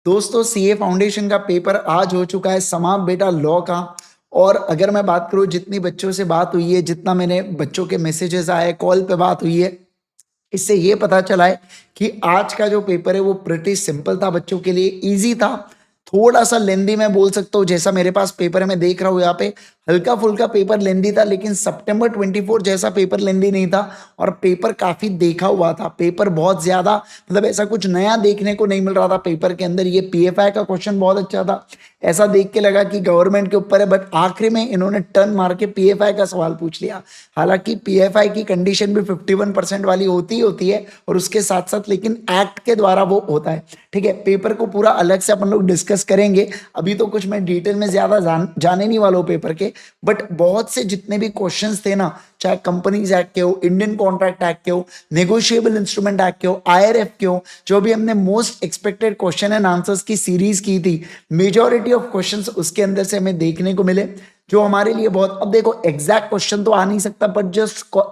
दोस्तों CA foundation का paper आज हो चुका है समाप्त बेटा लॉ का। और अगर मैं बात करूं जितनी बच्चों से बात हुई है, जितना मैंने बच्चों के मैसेजेस आए, कॉल पे बात हुई है, इससे ये पता चला है कि आज का जो पेपर है वो प्रिटी सिंपल था, बच्चों के लिए इजी था। थोड़ा सा लेंदी मैं बोल सकता हूँ, जैसा मेरे पास पेपर है मैं देख रहा हूँ यहाँ पे हल्का फुल्का पेपर लेंदी था, लेकिन सितंबर 24 जैसा पेपर लेंदी नहीं था। और पेपर काफी देखा हुआ था, पेपर बहुत ज्यादा मतलब ऐसा कुछ नया देखने को नहीं मिल रहा था पेपर के अंदर। ये पीएफआई का क्वेश्चन बहुत अच्छा था, ऐसा देख के लगा कि गवर्नमेंट के ऊपर है, बट आखिरी में इन्होंने टर्न मार के पीएफआई का सवाल पूछ लिया। हालांकि पीएफआई की कंडीशन भी 51% वाली होती है और उसके साथ साथ लेकिन एक्ट के द्वारा वो होता है। ठीक है, पेपर को पूरा अलग से अपन लोग डिस्कस करेंगे, अभी तो कुछ मैं डिटेल में ज्यादा जाने नहीं वाला हूँ पेपर के। बट बहुत से जितने भी क्वेश्चंस थे ना, चाहे कंपनीज एक्ट के हो, इंडियन कॉन्ट्रैक्ट एक्ट के हो, नेगोशिएबल इंस्ट्रूमेंट एक्ट के हो, आईआरएफ के हो, जो भी हमने most expected question and answers की सीरीज की थी, मेजॉरिटी ऑफ क्वेश्चंस उसके अंदर से हमें देखने को मिले, जो हमारे लिए बहुत। अब देखो एग्जैक्ट क्वेश्चन तो आ नहीं सकता, बट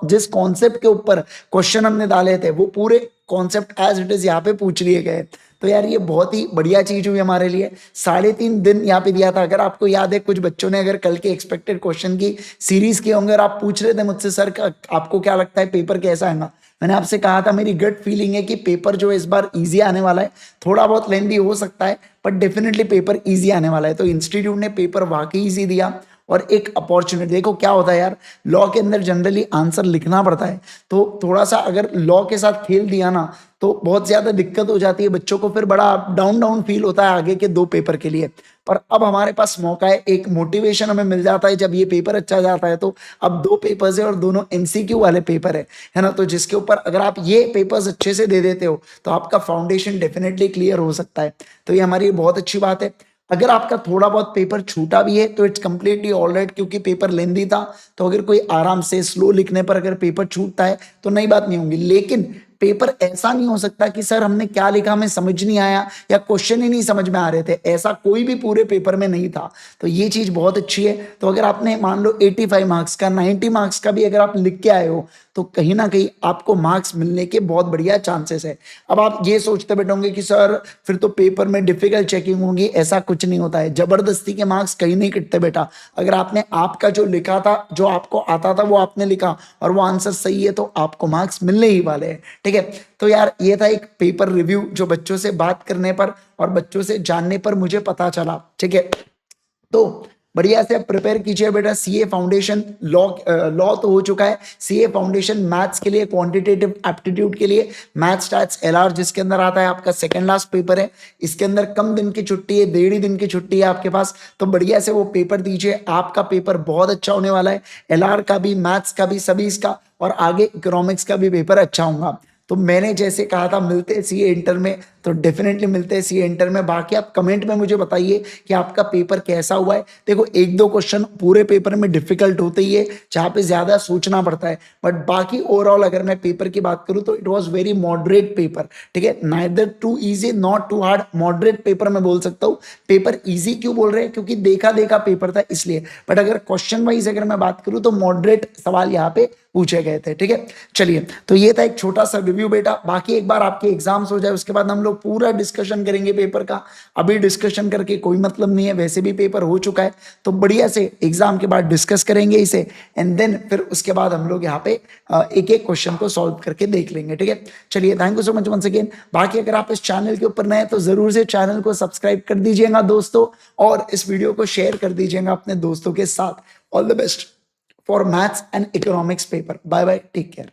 जिस कॉन्सेप्ट के ऊपर क्वेश्चन हमने डाले थे वो पूरे कॉन्सेप्ट एज इट इज यहाँ पे पूछ लिए गए। तो यार ये बहुत ही बढ़िया चीज हुई हमारे लिए। 3.5 दिन यहाँ पे दिया था, अगर आपको याद है कुछ बच्चों ने अगर कल के एक्सपेक्टेड क्वेश्चन की सीरीज किए होंगे और आप पूछ रहे थे मुझसे सर आपको क्या लगता है पेपर कैसा आएगा, मैंने आपसे कहा था मेरी गट फीलिंग है कि पेपर जो इस बार इजी आने वाला है, थोड़ा बहुत लेंदी हो सकता है पर डेफिनेटली पेपर इजी आने वाला है। तो इंस्टीट्यूट ने पेपर वाकई इजी दिया और एक अपॉर्चुनिटी। देखो क्या होता है यार, लॉ के अंदर जनरली आंसर लिखना पड़ता है, तो थोड़ा सा अगर लॉ के साथ खेल दिया ना तो बहुत ज्यादा दिक्कत हो जाती है बच्चों को, फिर बड़ा डाउन डाउन फील होता है आगे के 2 पेपर के लिए। पर अब हमारे पास मौका है, एक मोटिवेशन हमें मिल जाता है जब ये पेपर अच्छा जाता है। तो अब 2 पेपर्स है और दोनों एमसीक्यू वाले पेपर है ना, तो जिसके ऊपर अगर आप ये पेपर्स अच्छे से दे देते हो तो आपका फाउंडेशन डेफिनेटली क्लियर हो सकता है। तो ये हमारी बहुत अच्छी बात है। अगर आपका थोड़ा बहुत पेपर छूटा भी है तो इट्स कंप्लीटली ऑलराइट, क्योंकि पेपर लेंदी था। तो अगर कोई आराम से स्लो लिखने पर अगर पेपर छूटता है तो नई बात नहीं होगी, लेकिन पेपर ऐसा नहीं हो सकता कि सर हमने क्या लिखा हमें समझ नहीं आया या क्वेश्चन ही नहीं समझ में आ रहे थे, ऐसा कोई भी पूरे पेपर में नहीं था। तो ये चीज बहुत अच्छी है। तो अगर आपने मान लो 85 मार्क्स का 90 मार्क्स का भी अगर आप लिख के आए हो तो कहीं ना कहीं आपको मार्क्स मिलने के बहुत बढ़िया चांसेस है। अब आप ये सोचते बैठोगे कि सर फिर तो पेपर में डिफिकल्ट चेकिंग होगी, ऐसा कुछ नहीं होता है, जबरदस्ती के मार्क्स कहीं नहीं कटते बेटा। अगर आपने आपका जो लिखा था, जो आपको आता था वो आपने लिखा और वो आंसर सही है तो आपको मार्क्स मिलने ही वाले हैं। ठीक है, तो यार ये था एक पेपर रिव्यू जो बच्चों से बात करने पर और बच्चों से जानने पर मुझे पता चला। ठीक है, तो बढ़िया से प्रिपेयर कीजिए बेटा। सीए फाउंडेशन लॉ तो हो चुका है, सीए फाउंडेशन मैथ्स के लिए, क्वांटिटेटिव एप्टीट्यूड के लिए मैथ स्टैट्स एलआर जिसके अंदर आता है आपका सेकंड लास्ट पेपर है। इसके अंदर कम दिन की छुट्टी है, 1.5 दिन की छुट्टी है आपके पास, तो बढ़िया से वो पेपर दीजिए, आपका पेपर बहुत अच्छा होने वाला है। एलआर का भी, मैथ्स का भी, सभी इसका, और आगे इकोनॉमिक्स का भी पेपर अच्छा होगा। तो मैंने जैसे कहा था मिलते हैं सीए इंटर में, तो डेफिनेटली मिलते हैं सीए इंटर में। बाकी आप कमेंट में मुझे बताइए कि आपका पेपर कैसा हुआ है। देखो 1-2 क्वेश्चन पूरे पेपर में डिफिकल्ट होते ही है जहाँ पे ज्यादा सोचना पड़ता है, बट बाकी ओवरऑल अगर मैं पेपर की बात करूँ तो it was very moderate paper. ठीक है, neither too easy not too hard, moderate paper मैं बोल सकता हूँ। पेपर इजी क्यों बोल रहे हैं, क्योंकि देखा देखा पेपर था इसलिए, बट अगर क्वेश्चन वाइज अगर मैं बात करूँ तो मॉडरेट सवाल यहाँ पे पूछे गए थे। ठीक है, चलिए तो ये था एक छोटा सा रिव्यू बेटा। बाकी एक बार आपके एग्जाम्स हो जाए उसके बाद हम लोग पूरा डिस्कशन करेंगे पेपर का। अभी डिस्कशन करके कोई मतलब नहीं है, वैसे भी पेपर हो चुका है, तो बढ़िया से एग्जाम के बाद डिस्कस करेंगे इसे, एंड देन फिर उसके बाद हम लोग यहाँ पे एक एक क्वेश्चन को सॉल्व करके देख लेंगे। ठीक है, चलिए thank you so much once again. बाकी अगर आप इस चैनल के ऊपर नए तो जरूर से चैनल को सब्सक्राइब कर दीजिएगा दोस्तों, और इस वीडियो को शेयर कर दीजिएगा अपने दोस्तों के साथ। All the best for maths and economics paper. Bye bye. Take care.